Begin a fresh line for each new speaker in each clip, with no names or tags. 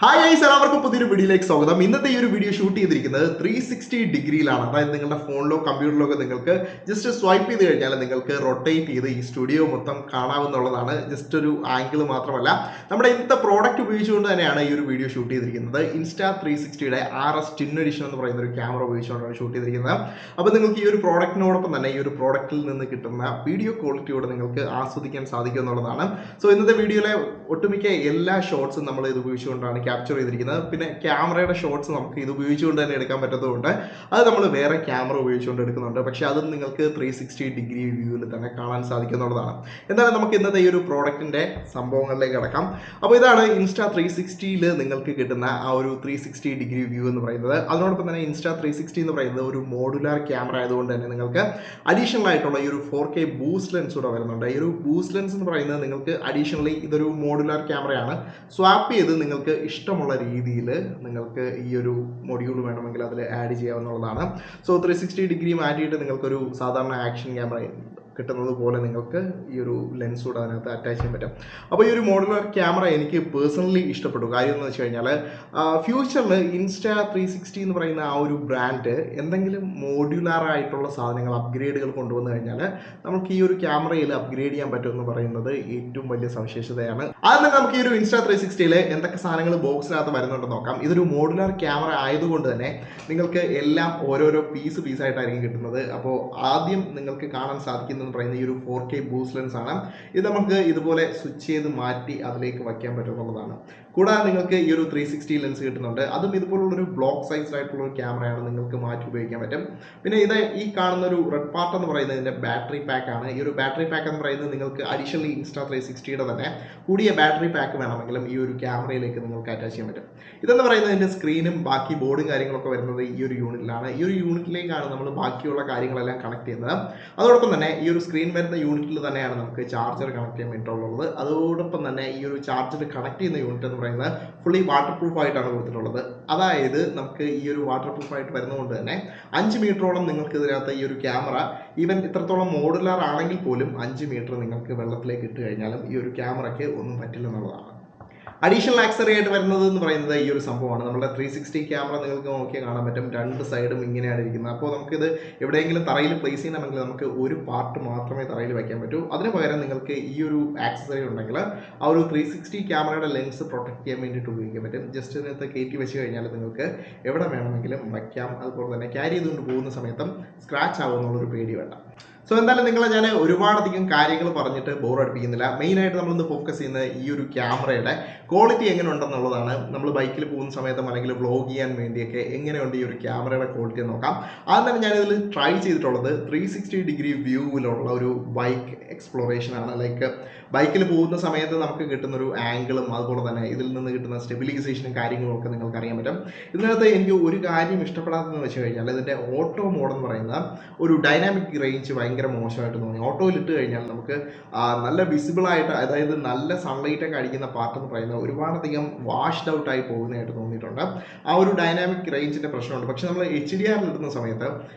Hi guys, എല്ലാവർക്കും പുതിയൊരു വീഡിയോയിലേക്ക് സ്വാഗതം. ഇന്നത്തെ ഈ ഒരു വീഡിയോ ഷൂട്ട് ചെയ്തിരിക്കുന്നത് 360 ഡിഗ്രിയിലാണ്. അതായത് നിങ്ങളുടെ ഫോണിലോ കമ്പ്യൂട്ടറിലോ ഒക്കെ നിങ്ങൾക്ക് ജസ്റ്റ് സ്വൈപ്പ് ചെയ്ത് കഴിഞ്ഞാൽ നിങ്ങൾക്ക് റൊട്ടേറ്റ് ചെയ്ത് ഈ സ്റ്റുഡിയോ മൊത്തം കാണാവുന്നതാണ്. ജസ്റ്റ് ഒരു ആംഗിൾ മാത്രമല്ല, നമ്മുടെ ഇന്നത്തെ പ്രോഡക്റ്റ് ഉപയോഗിച്ചുകൊണ്ട് തന്നെയാണ് ഈ ഒരു വീഡിയോ ഷൂട്ട് ചെയ്തിരിക്കുന്നത്. Insta360യുടെ RS ടിൻ എഡിഷൻ എന്ന് പറയുന്ന ഒരു ക്യാമറ ഉപയോഗിച്ചുകൊണ്ടാണ് ഷൂട്ട് ചെയ്തിരിക്കുന്നത്. അപ്പോൾ നിങ്ങൾക്ക് ഈ ഒരു പ്രോഡക്റ്റിനോടൊപ്പം തന്നെ ഈ ഒരു പ്രോഡക്റ്റിൽ നിന്ന് കിട്ടുന്ന വീഡിയോ ക്വാളിറ്റിയോടെ നിങ്ങൾക്ക് ആസ്വദിക്കാൻ സാധിക്കും എന്നുള്ളതാണ്. സോ ഇന്നത്തെ വീഡിയോയിലെ ഒട്ടുമിക്ക എല്ലാ ഷോട്ട്സും നമ്മൾ ഇത് ഉപയോഗിച്ചുകൊണ്ടാണ് ക്യാപ്ചർ ചെയ്തിരിക്കുന്നത്. പിന്നെ ക്യാമറയുടെ ഷോട്ട്സ് നമുക്ക് ഇത് ഉപയോഗിച്ചുകൊണ്ട് തന്നെ എടുക്കാൻ പറ്റുന്നതുകൊണ്ട് അത് നമ്മൾ വേറെ ക്യാമറ ഉപയോഗിച്ചുകൊണ്ട് എടുക്കുന്നുണ്ട്. പക്ഷേ അതും നിങ്ങൾക്ക് 360 ഡിഗ്രി വ്യൂവിൽ തന്നെ കാണാൻ സാധിക്കുന്നുള്ളതാണ്. എന്തായാലും നമുക്ക് ഇന്നത്തെ ഈ ഒരു പ്രോഡക്റ്റിന്റെ സംഭവങ്ങളിലേക്ക് കടക്കാം. അപ്പോൾ ഇതാണ് Insta360യിൽ നിങ്ങൾക്ക് കിട്ടുന്ന ആ ഒരു 360 ഡിഗ്രി വ്യൂ എന്ന് പറയുന്നത്. അതിനോടൊപ്പം തന്നെ Insta360 എന്ന് പറയുന്നത് ഒരു മോഡുലാർ ക്യാമറ ആയതുകൊണ്ട് തന്നെ നിങ്ങൾക്ക് അഡീഷണൽ ആയിട്ടുള്ള ഈ ഒരു 4K ബൂസ്റ്റ് ലെൻസ് കൂടെ വരുന്നുണ്ട്. ഈ ഒരു ബൂസ്റ്റ് ലെൻസ് എന്ന് പറയുന്നത് നിങ്ങൾക്ക് അഡീഷണലി ഇതൊരു മോഡുലാർ ക്യാമറയാണ്. സ്വാപ്പ് ചെയ്ത് നിങ്ങൾക്ക് ഇഷ്ടമുള്ള രീതിയിൽ നിങ്ങൾക്ക് ഈ ഒരു മൊഡ്യൂൾ വേണമെങ്കിൽ അതിൽ ആഡ് ചെയ്യാവുന്നതാണ്. സോ 360 ഡിഗ്രി മാറ്റിയിട്ട് നിങ്ങൾക്കൊരു സാധാരണ ആക്ഷൻ ക്യാമറ കിട്ടുന്നത് പോലെ നിങ്ങൾക്ക് ഈ ഒരു ലെൻസ് കൂടെ അതിനകത്ത് അറ്റാച്ച് ചെയ്യാൻ പറ്റും. അപ്പോൾ ഈ ഒരു മോഡുലാർ ക്യാമറ എനിക്ക് പേഴ്സണലി ഇഷ്ടപ്പെട്ടു. കാര്യം എന്ന് വെച്ച് കഴിഞ്ഞാൽ ഫ്യൂച്ചറിൽ Insta360 എന്ന് പറയുന്ന ആ ഒരു ബ്രാൻഡ് എന്തെങ്കിലും മോഡുലാർ ആയിട്ടുള്ള സാധനങ്ങൾ അപ്ഗ്രേഡുകൾ കൊണ്ടുവന്നു കഴിഞ്ഞാൽ നമുക്ക് ഈ ഒരു ക്യാമറയിൽ അപ്ഗ്രേഡ് ചെയ്യാൻ പറ്റുമെന്ന് പറയുന്നത് ഏറ്റവും വലിയ സവിശേഷതയാണ്. ആദ്യം നമുക്ക് ഈ ഒരു Insta360യിൽ എന്തൊക്കെ സാധനങ്ങൾ ബോക്സിനകത്ത് വരുന്നുണ്ടെന്ന് നോക്കാം. ഇതൊരു മോഡുലാർ ക്യാമറ ആയതുകൊണ്ട് തന്നെ നിങ്ങൾക്ക് എല്ലാം ഓരോരോ പീസായിട്ടായിരിക്കും കിട്ടുന്നത്. അപ്പോൾ ആദ്യം നിങ്ങൾക്ക് കാണാൻ സാധിക്കുന്ന പറയുന്ന ഈ ഒരു 4K ബൂസ്റ്റ് ലെൻസ് ആണ്. ഇത് നമുക്ക് ഇതുപോലെ സ്വിച്ച് ചെയ്ത് മാറ്റി അതിലേക്ക് വയ്ക്കാൻ പറ്റുന്നതാണ്. കൂടാതെ നിങ്ങൾക്ക് ഈ ഒരു 360 ലെൻസ് കിട്ടുന്നുണ്ട്. അതും ഇതുപോലുള്ളൊരു ബ്ലോക്ക് സൈസ് ആയിട്ടുള്ള ഒരു ക്യാമറയാണ്, നിങ്ങൾക്ക് മാറ്റി ഉപയോഗിക്കാൻ പറ്റും. പിന്നെ ഇത് ഈ കാണുന്ന ഒരു റെഡ് പാർട്ട് എന്ന് പറയുന്നത് ഇതിന്റെ ബാറ്ററി പാക്ക് ആണ്. ഈ ഒരു ബാറ്ററി പാക്ക് എന്ന് പറയുന്നത് നിങ്ങൾക്ക് അഡീഷണലി Insta360യുടെ തന്നെ കൂടിയ ബാറ്ററി പാക്ക് വേണമെങ്കിലും ഈ ഒരു ക്യാമറയിലേക്ക് നിങ്ങൾക്ക് അറ്റാച്ച് ചെയ്യാൻ പറ്റും. ഇതെന്ന് പറയുന്നത് ഇതിന്റെ സ്ക്രീനും ബാക്കി ബോർഡും കാര്യങ്ങളൊക്കെ വരുന്നത് ഈ ഒരു യൂണിറ്റിലാണ്. ഈ ഒരു യൂണിറ്റിലേക്കാണ് നമ്മൾ ബാക്കിയുള്ള കാര്യങ്ങളെല്ലാം കണക്ട് ചെയ്യുന്നത്. അതോടൊപ്പം തന്നെ ഈ ഒരു സ്ക്രീൻ വരുന്ന യൂണിറ്റിൽ തന്നെയാണ് നമുക്ക് ചാർജർ കണക്ട് ചെയ്യാൻ വേണ്ടിയിട്ടുള്ളത്. അതോടൊപ്പം തന്നെ ഈ ഒരു ചാർജർ കണക്ട് ചെയ്യുന്ന യൂണിറ്റ് എന്ന് പറയുന്നത് ഫുള്ളി വാട്ടർ പ്രൂഫ് ആയിട്ടാണ് കൊടുത്തിട്ടുള്ളത്. അതായത് നമുക്ക് ഈ ഒരു വാട്ടർ പ്രൂഫ് ആയിട്ട് വരുന്നതുകൊണ്ട് തന്നെ 5 മീറ്ററോളം നിങ്ങൾക്ക് ഇതിനകത്ത് ഈ ഒരു ക്യാമറ ഈവൻ ഇത്രത്തോളം മോഡുലാർ ആണെങ്കിൽ പോലും 5 മീറ്റർ നിങ്ങൾക്ക് വെള്ളത്തിലേക്ക് ഇട്ട് കഴിഞ്ഞാലും ഈ ഒരു ക്യാമറയ്ക്ക് ഒന്നും പറ്റില്ലെന്നുള്ളതാണ്. അഡീഷണൽ ആക്സറി ആയിട്ട് വരുന്നത് എന്ന് പറയുന്നത് ഈ ഒരു സംഭവമാണ്. നമ്മുടെ 360 ക്യാമറ നിങ്ങൾക്ക് നോക്കിയാൽ കാണാൻ പറ്റും, രണ്ട് സൈഡും ഇങ്ങനെയാണ് ഇരിക്കുന്നത്. അപ്പോൾ നമുക്കിത് എവിടെയെങ്കിലും തറയിൽ പ്ലേസ് ചെയ്യണമെങ്കിൽ നമുക്ക് ഒരു പാർട്ട് മാത്രമേ തറയിൽ വയ്ക്കാൻ പറ്റൂ. അതിന് പകരം നിങ്ങൾക്ക് ഈ ഒരു ആക്സസറി ഉണ്ടെങ്കിൽ ആ ഒരു 360 ക്യാമറയുടെ ലെൻസ് പ്രൊട്ടക്ട് ചെയ്യാൻ വേണ്ടിയിട്ട് ഉപയോഗിക്കാൻ പറ്റും. ജസ്റ്റ് ഇതിനകത്ത് കയറ്റി വെച്ച് കഴിഞ്ഞാൽ നിങ്ങൾക്ക് എവിടെ വേണമെങ്കിലും വയ്ക്കാം. അതുപോലെ തന്നെ ക്യാരി ചെയ്തുകൊണ്ട് പോകുന്ന സമയത്തും സ്ക്രാച്ച് ആവുമെന്നുള്ളൊരു പേടി വേണ്ട. സോ എന്തായാലും നിങ്ങളെ ഞാൻ ഒരുപാടധികം കാര്യങ്ങൾ പറഞ്ഞിട്ട് ബോറടിപ്പിക്കുന്നില്ല. മെയിനായിട്ട് നമ്മളിന്ന് ഫോക്കസ് ചെയ്യുന്ന ഈ ഒരു ക്യാമറയുടെ ക്വാളിറ്റി എങ്ങനെ ഉണ്ടെന്നുള്ളതാണ്. നമ്മൾ ബൈക്കിൽ പോകുന്ന സമയത്തും അല്ലെങ്കിൽ വ്ളോഗ് ചെയ്യാൻ വേണ്ടിയൊക്കെ എങ്ങനെയുണ്ട് ഈ ഒരു ക്യാമറയുടെ ക്വാളിറ്റി എന്ന് നോക്കാം. ആദ്യം തന്നെ ഞാനിതിൽ ട്രൈ ചെയ്തിട്ടുള്ളത് 360 ഡിഗ്രി വ്യൂവിലുള്ള ഒരു ബൈക്ക് എക്സ്പ്ലോറേഷൻ ആണ്. ലൈക്ക് ബൈക്കിൽ പോകുന്ന സമയത്ത് നമുക്ക് കിട്ടുന്ന ഒരു ആംഗിളും അതുപോലെ തന്നെ ഇതിൽ നിന്ന് കിട്ടുന്ന സ്റ്റെബിലൈസേഷനും കാര്യങ്ങളും ഒക്കെ നിങ്ങൾക്ക് അറിയാൻ പറ്റും. ഇതിനകത്ത് എനിക്ക് ഒരു കാര്യം ഇഷ്ടപ്പെടാത്തതെന്ന് വെച്ച് കഴിഞ്ഞാൽ ഇതിൻ്റെ ഓട്ടോ മോഡ് എന്ന് പറയുന്ന ഒരു ഡൈനാമിക് റേഞ്ച് ഭയങ്കര മോശമായിട്ട് തോന്നി. ഓട്ടോയിൽ ഇട്ട് കഴിഞ്ഞാൽ നമുക്ക് നല്ല വിസിബിളായിട്ട്, അതായത് നല്ല സൺലൈറ്റ് ഒക്കെ അടിക്കുന്ന പാർട്ട് എന്ന് പറയുന്നത് ഒരുപാടധികം വാഷ്ഡ് ഔട്ട് ആയി പോകുന്നതായിട്ട് തോന്നിയിട്ടുണ്ട്. ആ ഒരു ഡൈനാമിക് റേഞ്ചിൻ്റെ പ്രശ്നമുണ്ട്. പക്ഷെ നമ്മൾ HDR ഇടുന്ന സമയത്ത്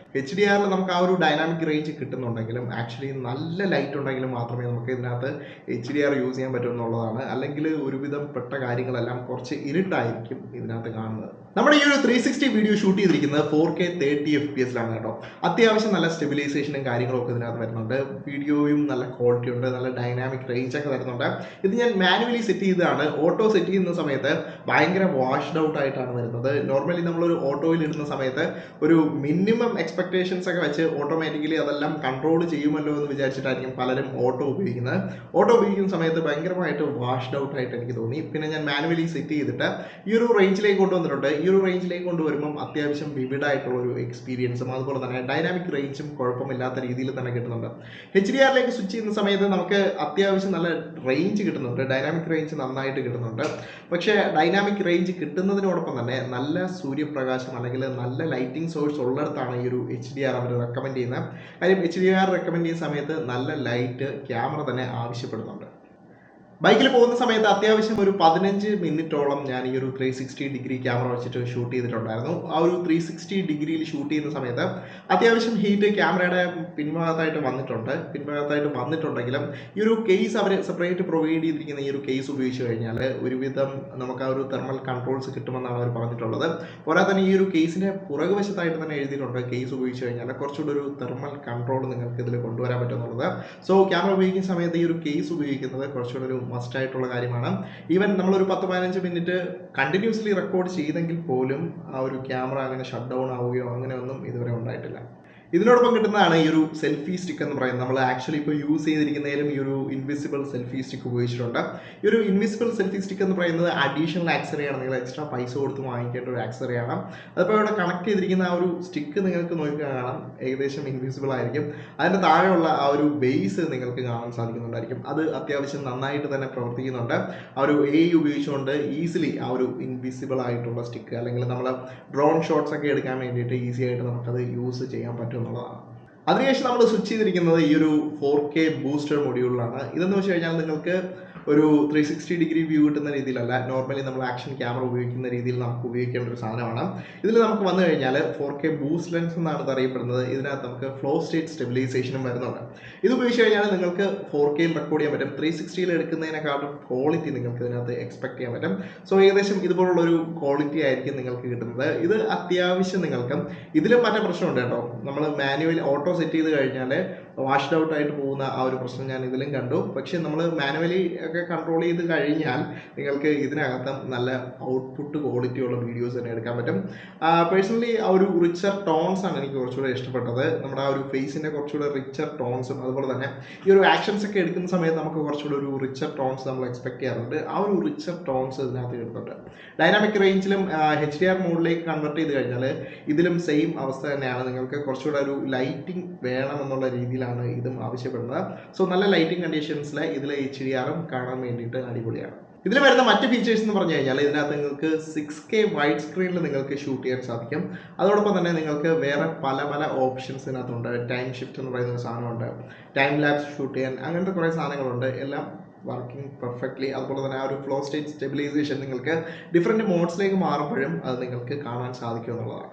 HDR നമുക്ക് ആ ഒരു ഡൈനാമിക് റേഞ്ച് കിട്ടുന്നുണ്ടെങ്കിലും ആക്ച്വലി നല്ല ലൈറ്റ് ഉണ്ടെങ്കിലും മാത്രമേ നമുക്ക് ഇതിനകത്ത് HDR യൂസ് ചെയ്യാൻ പറ്റും എന്നുള്ളതാണ്. അല്ലെങ്കിൽ ഒരുവിധം പെട്ട കാര്യങ്ങളെല്ലാം കുറച്ച് ഇരുട്ടായിരിക്കും ഇതിനകത്ത് കാണുന്നത്. നമ്മുടെ ഈ ഒരു 360 വീഡിയോ ഷൂട്ട് ചെയ്തിരിക്കുന്നത് 4K 30 FPS കേട്ടോ. അത്യാവശ്യം നല്ല സ്റ്റെബിലൈസേഷനും കാര്യങ്ങളും ഒക്കെ ഇതിനകത്ത് വരുന്നുണ്ട്. വീഡിയോയും നല്ല ക്വാളിറ്റി ഉണ്ട്, നല്ല ഡൈനാമിക് റേഞ്ച് ഒക്കെ വരുന്നുണ്ട്. ഇത് ഞാൻ മാനുവലി സെറ്റ് ചെയ്തതാണ്. ഓട്ടോ സെറ്റ് ചെയ്യുന്ന സമയത്ത് ഭയങ്കര വാഷ്ഡ് ഔട്ട് ആയിട്ടാണ് വരുന്നത്. നോർമലി നമ്മളൊരു ഓട്ടോയിൽ ഇടുന്ന സമയത്ത് ഒരു മിനിമം എക്സ്പെക്ടേഷൻസ് ഒക്കെ വെച്ച് ഓട്ടോമാറ്റിക്കലി അതെല്ലാം കൺട്രോൾ ചെയ്യുമല്ലോ എന്ന് വിചാരിച്ചിട്ടായിരിക്കും പലരും ഓട്ടോ ഉപയോഗിക്കുന്നത്. ഓട്ടോ ഉപയോഗിക്കുന്ന സമയത്ത് ഭയങ്കരമായിട്ട് വാഷ്ഡ് ഔട്ട് ആയിട്ട് എനിക്ക് തോന്നി. പിന്നെ ഞാൻ മാനുവലി സെറ്റ് ചെയ്തിട്ട് ഈ ഒരു റേഞ്ചിലേക്ക് കൊണ്ടുവന്നിട്ടുണ്ട്. ഈ ഒരു റേഞ്ചിലേക്ക് കൊണ്ടുവരുമ്പം അത്യാവശ്യം വിവിഡ് ആയിട്ടുള്ള ഒരു എക്സ്പീരിയൻസും അതുപോലെ തന്നെ ഡൈനാമിക് റേഞ്ചും കുഴപ്പമില്ലാത്ത രീതിയിൽ തന്നെ കിട്ടുന്നുണ്ട്. HDRലേക്ക് സ്വിച്ച് ചെയ്യുന്ന സമയത്ത് നമുക്ക് അത്യാവശ്യം നല്ല റേഞ്ച് കിട്ടുന്നുണ്ട്, ഡൈനാമിക് റേഞ്ച് നന്നായിട്ട് കിട്ടുന്നുണ്ട്. പക്ഷേ ഡൈനാമിക് റേഞ്ച് കിട്ടുന്നതിനോടൊപ്പം തന്നെ നല്ല സൂര്യപ്രകാശം അല്ലെങ്കിൽ നല്ല ലൈറ്റിംഗ് സോഴ്സ് ഉള്ളിടത്താണ് ഈ ഒരു HDR അവർ റെക്കമെൻഡ് ചെയ്യുന്നത്. കാര്യം HDR റെക്കമെൻഡ് ചെയ്യുന്ന സമയത്ത് നല്ല ലൈറ്റ് ക്യാമറ തന്നെ ആവശ്യപ്പെടുന്നുണ്ട്. ബൈക്കിൽ പോകുന്ന സമയത്ത് അത്യാവശ്യം ഒരു 15 മിനിറ്റോളം ഞാൻ ഈ ഒരു 360 ഡിഗ്രി ക്യാമറ വെച്ചിട്ട് ഷൂട്ട് ചെയ്തിട്ടുണ്ടായിരുന്നു. ആ ഒരു 360 ഡിഗ്രിയിൽ ഷൂട്ട് ചെയ്യുന്ന സമയത്ത് അത്യാവശ്യം ഹീറ്റ് ക്യാമറയുടെ പിൻഭാഗത്തായിട്ട് വന്നിട്ടുണ്ടെങ്കിലും ഈ ഒരു കേസ് അവർ സെപ്പറേറ്റ് പ്രൊവൈഡ് ചെയ്തിരിക്കുന്ന ഈ ഒരു കേസ് ഉപയോഗിച്ച് കഴിഞ്ഞാൽ ഒരുവിധം നമുക്ക് ആ ഒരു തെർമൽ കൺട്രോൾസ് കിട്ടുമെന്നാണ് അവർ പറഞ്ഞിട്ടുള്ളത്. പോരാ തന്നെ ഈ ഒരു കേസിൻ്റെ പുറകുവശത്തായിട്ട് തന്നെ എഴുതിയിട്ടുണ്ട്, കേസ് ഉപയോഗിച്ച് കഴിഞ്ഞാൽ കുറച്ചുകൂടി ഒരു തെർമൽ കൺട്രോൾ നിങ്ങൾക്ക് ഇതിൽ കൊണ്ടുവരാൻ പറ്റുമെന്നുള്ളത്. സോ ക്യാമറ ഉപയോഗിക്കുന്ന സമയത്ത് ഈ ഒരു കേസ് ഉപയോഗിക്കുന്നത് കുറച്ചുകൂടി ഒരു മസ്റ്റ് ആയിട്ടുള്ള കാര്യമാണ്. ഈവൻ നമ്മളൊരു 10-15 മിനിറ്റ് കണ്ടിന്യൂസ്ലി റെക്കോർഡ് ചെയ്തെങ്കിൽ പോലും ആ ഒരു ക്യാമറ അങ്ങനെ ഷട്ട് ഡൗൺ ആവുകയോ അങ്ങനെയൊന്നും ഇതുവരെ ഉണ്ടായിട്ടില്ല. ഇതിനോടൊപ്പം കിട്ടുന്നതാണ് ഈ ഒരു സെൽഫി സ്റ്റിക്ക് എന്ന് പറയുന്നത്. നമ്മൾ ആക്ച്വലി ഇപ്പോൾ യൂസ് ചെയ്തിരിക്കുന്നതിലും ഈ ഒരു ഇൻവിസിബിൾ സെൽഫി സ്റ്റിക്ക് ഉപയോഗിച്ചിട്ടുണ്ട്. ഈ ഒരു ഇൻവിസിബിൾ സെൽഫി സ്റ്റിക്ക് എന്ന് പറയുന്നത് അഡീഷണൽ ആക്സറിയാണ്, നിങ്ങൾ എക്സ്ട്രാ പൈസ കൊടുത്ത് വാങ്ങിക്കേണ്ട ഒരു ആക്സറിയാണ്. അതിപ്പോൾ ഇവിടെ കണക്ട് ചെയ്തിരിക്കുന്ന ആ ഒരു സ്റ്റിക്ക് നിങ്ങൾക്ക് നോക്കി കാണാം, ഏകദേശം ഇൻവിസിബിൾ ആയിരിക്കും. അതിൻ്റെ താഴെയുള്ള ആ ഒരു ബേസ് നിങ്ങൾക്ക് കാണാൻ സാധിക്കുന്നുണ്ടായിരിക്കും. അത് അത്യാവശ്യം നന്നായിട്ട് തന്നെ പ്രവർത്തിക്കുന്നുണ്ട്. ആ ഒരു AI ഉപയോഗിച്ചുകൊണ്ട് ഈസിലി ആ ഒരു ഇൻവിസിബിൾ ആയിട്ടുള്ള സ്റ്റിക്ക് അല്ലെങ്കിൽ നമ്മൾ ഡ്രോൺ ഷോട്ട്സ് ഒക്കെ എടുക്കാൻ വേണ്ടിയിട്ട് ഈസി ആയിട്ട് നമുക്കത് യൂസ് ചെയ്യാൻ പറ്റും എന്നുള്ളതാണ്. അതിനുശേഷം നമ്മൾ സ്വിച്ച് ചെയ്തിരിക്കുന്നത് ഈ ഒരു 4K ബൂസ്റ്റർ മൊഡ്യൂളിലാണ്. ഇതെന്ന് വെച്ച് കഴിഞ്ഞാൽ നിങ്ങൾക്ക് ഒരു 360 ഡിഗ്രി വ്യൂ കിട്ടുന്ന രീതിയിലല്ല, നോർമലി നമ്മൾ ആക്ഷൻ ക്യാമറ ഉപയോഗിക്കുന്ന രീതിയിൽ നമുക്ക് ഉപയോഗിക്കേണ്ട ഒരു സാധനമാണ്. ഇതിൽ നമുക്ക് വന്നു കഴിഞ്ഞാൽ 4K ബൂസ്റ്റ് ലെൻസ് എന്നാണ് ഇത് അറിയപ്പെടുന്നത്. ഇതിനകത്ത് നമുക്ക് ഫ്ലോ സ്റ്റേറ്റ് സ്റ്റെബിലൈസേഷനും വരുന്നുണ്ട്. ഇത് ഉപയോഗിച്ച് കഴിഞ്ഞാൽ നിങ്ങൾക്ക് 4Kയിൽ റെക്കോർഡ് ചെയ്യാൻ പറ്റും. 360യിൽ എടുക്കുന്നതിനെക്കാളും ക്വാളിറ്റി നിങ്ങൾക്ക് ഇതിനകത്ത് എക്സ്പെക്ട് ചെയ്യാൻ പറ്റും. സോ ഏകദേശം ഇതുപോലുള്ളൊരു ക്വാളിറ്റി ആയിരിക്കും നിങ്ങൾക്ക് കിട്ടുന്നത്. ഇത് അത്യാവശ്യം നിങ്ങൾക്ക് ഇതിലും മറ്റേ പ്രശ്നമുണ്ട് കേട്ടോ. നമ്മൾ മാനുവൽ ഓട്ടോ സെറ്റ് ചെയ്ത് കഴിഞ്ഞാൽ വാഷ്ഡ് ഔട്ട് ആയിട്ട് പോകുന്ന ആ ഒരു പ്രശ്നം ഞാൻ ഇതിലും കണ്ടു. പക്ഷേ നമ്മൾ മാനുവലി ഒക്കെ കൺട്രോൾ ചെയ്ത് കഴിഞ്ഞാൽ നിങ്ങൾക്ക് ഇതിനകത്ത് നല്ല ഔട്ട്പുട്ട് ക്വാളിറ്റിയുള്ള വീഡിയോസ് തന്നെ എടുക്കാൻ പറ്റും. പേഴ്സണലി ആ ഒരു റിച്ചർ ടോൺസ് ആണ് എനിക്ക് കുറച്ചുകൂടെ ഇഷ്ടപ്പെട്ടത്. നമ്മുടെ ആ ഒരു ഫേസിൻ്റെ കുറച്ചുകൂടെ റിച്ചർ ടോൺസും അതുപോലെ തന്നെ ഈ ഒരു ആക്ഷൻസ് ഒക്കെ എടുക്കുന്ന സമയത്ത് നമുക്ക് കുറച്ചുകൂടെ ഒരു റിച്ചർ ടോൺസ് നമ്മൾ എക്സ്പെക്ട് ചെയ്യാറുണ്ട്. ആ ഒരു റിച്ചർ ടോൺസ് ഇതിനകത്ത് കിട്ടുന്നുണ്ട്. ഡൈനാമിക് റേഞ്ചിലും HDR മോഡിലേക്ക് കൺവേർട്ട് ചെയ്ത് കഴിഞ്ഞാൽ ഇതിലും സെയിം അവസ്ഥ തന്നെയാണ്. നിങ്ങൾക്ക് കുറച്ചുകൂടെ ഒരു ലൈറ്റിംഗ് വേണമെന്നുള്ള രീതിയിലാണ് ഇതും ആവശ്യപ്പെടുന്നത്. സോ നല്ല ലൈറ്റിംഗ് കണ്ടീഷൻസിൽ ഇതിൽ HDRും കാണാൻ വേണ്ടിയിട്ട് അടിപൊളിയാണ്. ഇതിൽ വരുന്ന മറ്റ് ഫീച്ചേഴ്സ് എന്ന് പറഞ്ഞു കഴിഞ്ഞാൽ ഇതിനകത്ത് നിങ്ങൾക്ക് 6K വൈഡ് സ്ക്രീനിൽ നിങ്ങൾക്ക് ഷൂട്ട് ചെയ്യാൻ സാധിക്കും. അതോടൊപ്പം തന്നെ നിങ്ങൾക്ക് വേറെ പല പല ഓപ്ഷൻസ് ഇതിനകത്തുണ്ട്. ടൈം ഷിഫ്റ്റ് എന്ന് പറയുന്ന ഒരു സാധനമുണ്ട്, ടൈം ലാപ്സ് ഷൂട്ട് ചെയ്യാൻ, അങ്ങനത്തെ കുറേ സാധനങ്ങളുണ്ട്. എല്ലാം വർക്കിംഗ് പെർഫെക്റ്റ്ലി. അതുപോലെ തന്നെ ആ ഒരു ഫ്ലോ സ്റ്റേറ്റ് സ്റ്റെബിലൈസേഷൻ നിങ്ങൾക്ക് ഡിഫറെൻറ്റ് മോഡ്സിലേക്ക് മാറുമ്പോഴും അത് നിങ്ങൾക്ക് കാണാൻ സാധിക്കും എന്നുള്ളതാണ്.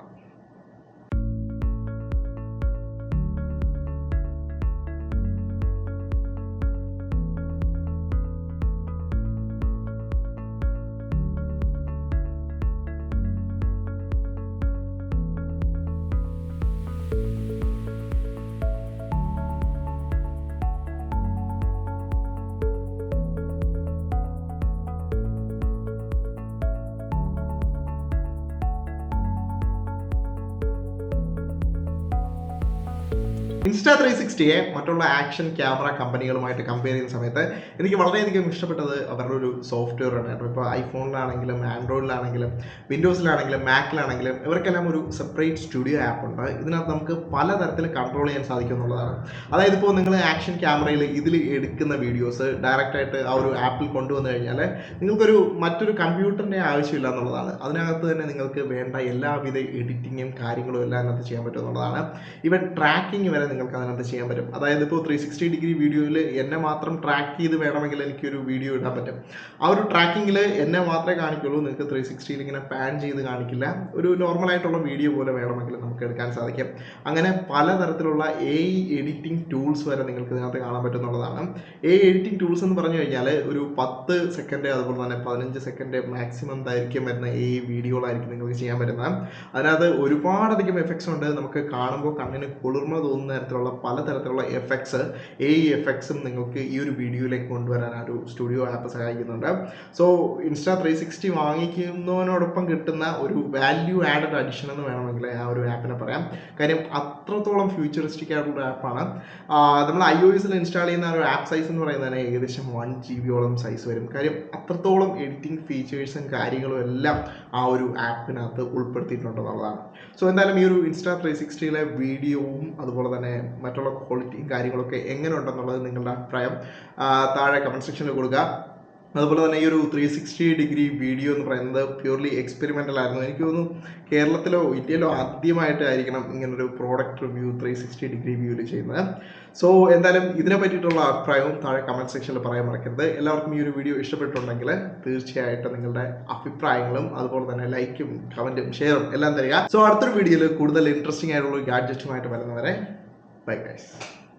Insta360യെ മറ്റുള്ള ആക്ഷൻ ക്യാമറ കമ്പനികളുമായിട്ട് കമ്പയർ ചെയ്യുന്ന സമയത്ത് എനിക്ക് വളരെയധികം ഇഷ്ടപ്പെട്ടത് അവരുടെ ഒരു സോഫ്റ്റ്വെയർ ആണ്. ഇപ്പോൾ ഐഫോണിലാണെങ്കിലും ആൻഡ്രോയിഡിലാണെങ്കിലും വിൻഡോസിലാണെങ്കിലും മാക്കിലാണെങ്കിലും ഇവർക്കെല്ലാം ഒരു സെപ്പറേറ്റ് സ്റ്റുഡിയോ ആപ്പ് ഉണ്ട്. ഇതിനകത്ത് നമുക്ക് പലതരത്തിൽ കൺട്രോൾ ചെയ്യാൻ സാധിക്കും എന്നുള്ളതാണ്. അതായത് ഇപ്പോൾ നിങ്ങൾ ആക്ഷൻ ക്യാമറയിൽ ഇതിൽ എടുക്കുന്ന വീഡിയോസ് ഡയറക്റ്റായിട്ട് ആ ഒരു ആപ്പിൽ കൊണ്ടുവന്നു കഴിഞ്ഞാൽ നിങ്ങൾക്കൊരു മറ്റൊരു കമ്പ്യൂട്ടറിൻ്റെ ആവശ്യമില്ല എന്നുള്ളതാണ്. അതിനകത്ത് തന്നെ നിങ്ങൾക്ക് വേണ്ട എല്ലാവിധ എഡിറ്റിങ്ങും കാര്യങ്ങളും എല്ലാം അതിനകത്ത് ചെയ്യാൻ പറ്റും എന്നുള്ളതാണ്. ഈവൻ ട്രാക്കിംഗ് വരെ നിങ്ങൾക്ക് അതിനകത്ത് ചെയ്യാൻ പറ്റും. അതായത് ഇപ്പോൾ 360 ഡിഗ്രി വീഡിയോയിൽ എന്നെ മാത്രം ട്രാക്ക് ചെയ്ത് വേണമെങ്കിൽ എനിക്കൊരു വീഡിയോ ഇടാൻ പറ്റും. ആ ഒരു ട്രാക്കിങ്ങിൽ എന്നെ മാത്രമേ കാണിക്കുള്ളൂ, നിങ്ങൾക്ക് 360യിൽ ഇങ്ങനെ പാൻ ചെയ്ത് കാണിക്കില്ല. ഒരു നോർമലായിട്ടുള്ള വീഡിയോ പോലെ വേണമെങ്കിൽ നമുക്ക് എടുക്കാൻ സാധിക്കും. അങ്ങനെ പലതരത്തിലുള്ള AI എഡിറ്റിംഗ് ടൂൾസ് വരെ നിങ്ങൾക്ക് ഇതിനകത്ത് കാണാൻ പറ്റുന്നുള്ളതാണ്. AI എഡിറ്റിംഗ് ടൂൾസ് എന്ന് പറഞ്ഞു കഴിഞ്ഞാൽ ഒരു 10 സെക്കൻഡ് അതുപോലെ തന്നെ 15 സെക്കൻഡ് മാക്സിമം ദൈർഘ്യം വരുന്ന AI വീഡിയോകളായിരിക്കും നിങ്ങൾക്ക് ചെയ്യാൻ പറ്റുന്നത്. അതിനകത്ത് ഒരുപാടധികം എഫക്ട്സ് ഉണ്ട്. നമുക്ക് കാണുമ്പോൾ കണ്ണിന് കുളിർമ തോന്നുന്ന തരത്തിലുള്ള പലതരത്തിലുള്ള എഫക്ട്സ്, AI എഫക്ട്സും നിങ്ങൾക്ക് ഈ ഒരു വീഡിയോയിലേക്ക് കൊണ്ടുവരാൻ ആ ഒരു സ്റ്റുഡിയോ ആപ്പ് സഹായിക്കുന്നുണ്ട്. സോ Insta360 വാങ്ങിക്കുന്നതിനോടൊപ്പം കിട്ടുന്ന ഒരു വാല്യൂ ആഡഡ് അഡീഷൻ എന്ന് വേണമെങ്കിൽ ആ ഒരു ആപ്പിനെ പറയാം. കാര്യം അത്രത്തോളം ഫ്യൂച്ചറിസ്റ്റിക് ആയിട്ടുള്ള ആപ്പാണ്. നമ്മൾ iOSൽ ഇൻസ്റ്റാൾ ചെയ്യുന്ന ഒരു ആപ്പ് സൈസ് എന്ന് പറയുന്നതിന് ഏകദേശം 1 GB സൈസ് വരും. കാര്യം അത്രത്തോളം എഡിറ്റിംഗ് ഫീച്ചേഴ്സും കാര്യങ്ങളും എല്ലാം ആ ഒരു ആപ്പിനകത്ത് ഉൾപ്പെടുത്തിയിട്ടുണ്ടെന്നുള്ളതാണ്. സോ എന്തായാലും ഈ ഒരു Insta360യിലെ വീഡിയോവും അതുപോലെ തന്നെ മറ്റുള്ള ക്വാളിറ്റിയും കാര്യങ്ങളൊക്കെ എങ്ങനെ ഉണ്ടെന്നുള്ളത് നിങ്ങളുടെ അഭിപ്രായം താഴെ കമൻറ്റ് സെക്ഷനിൽ കൊടുക്കുക. അതുപോലെ തന്നെ ഈ ഒരു 360 ഡിഗ്രി വീഡിയോ എന്ന് പറയുന്നത് പ്യൂർലി എക്സ്പെരിമെൻ്റൽ ആയിരുന്നു. എനിക്ക് തോന്നുന്നു കേരളത്തിലോ ഇന്ത്യയിലോ ആദ്യമായിട്ടായിരിക്കണം ഇങ്ങനൊരു പ്രോഡക്റ്റ് റിവ്യൂ 360 ഡിഗ്രി വ്യൂവിൽ ചെയ്യുന്നത്. സോ എന്തായാലും ഇതിനെ പറ്റിയിട്ടുള്ള അഭിപ്രായവും താഴെ കമൻറ്റ് സെക്ഷനിൽ പറയാൻ മറക്കരുത്. എല്ലാവർക്കും ഈ ഒരു വീഡിയോ ഇഷ്ടപ്പെട്ടുണ്ടെങ്കിൽ തീർച്ചയായിട്ടും നിങ്ങളുടെ അഭിപ്രായങ്ങളും അതുപോലെ തന്നെ ലൈക്കും കമൻറ്റും ഷെയറും എല്ലാം തരിക. സോ അടുത്തൊരു വീഡിയോയിൽ കൂടുതൽ ഇൻട്രസ്റ്റിംഗ് ആയിട്ടുള്ള ഗാഡ്ജറ്റുമായിട്ട് വരുന്നവരെ ബൈ ഗൈസ്.